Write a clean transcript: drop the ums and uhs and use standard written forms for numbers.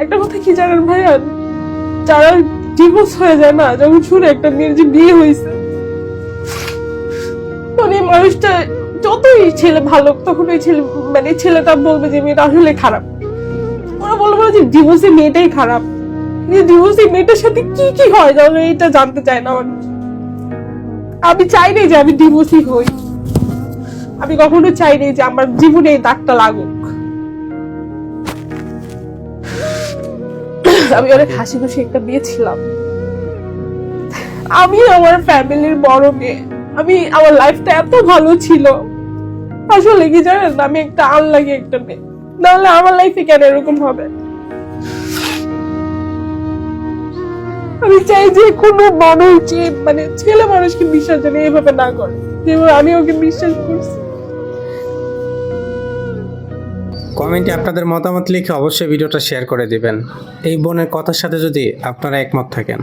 একটা কথা কি জানেন ভাইয়া, যারা ডিভোর্স হয়ে যায় না, যখন শুনে একটা মেয়ের যে বিয়ে হয়েছে, তখন এই মানুষটা যতই ছেলে ভালো, তখন ওই ছেলে মানে ছেলেটা বলবে যে মেয়েটা আসলে খারাপ। ওরা বলবে যে ডিভোর্সি মেয়েটাই খারাপ। ডিভোর্সি মেয়েটার সাথে কি কি হয় তাহলে এটা জানতে চায় না মানুষ। আমি চাই না যে আমি ডিভোর্সি হই, আমি কখনো চাই না যে আমার জীবনে এই দাগটা লাগুক। আমি অনেক হাসি খুশি একটা মেয়ে ছিলাম, আমি আমার ফ্যামিলির বড় মেয়ে, আমি আমার লাইফটা এত ভালো ছিল। আসলে কি জানেন, আমি একটা আনলাকি একটা মেয়ে, নাহলে আমার লাইফে কেন এরকম হবে। আমি চাই যে কোনো মানুষ যে মানে ছেলে মানুষকে বিশ্বাস জানে এভাবে না করে যেভাবে আমি ওকে বিশ্বাস করছি। কমেন্টে আপনাদের মতামত লিখে অবশ্যই ভিডিওটা শেয়ার করে দিবেন এই বোনের কথার সাথে যদি আপনারা একমত থাকেন।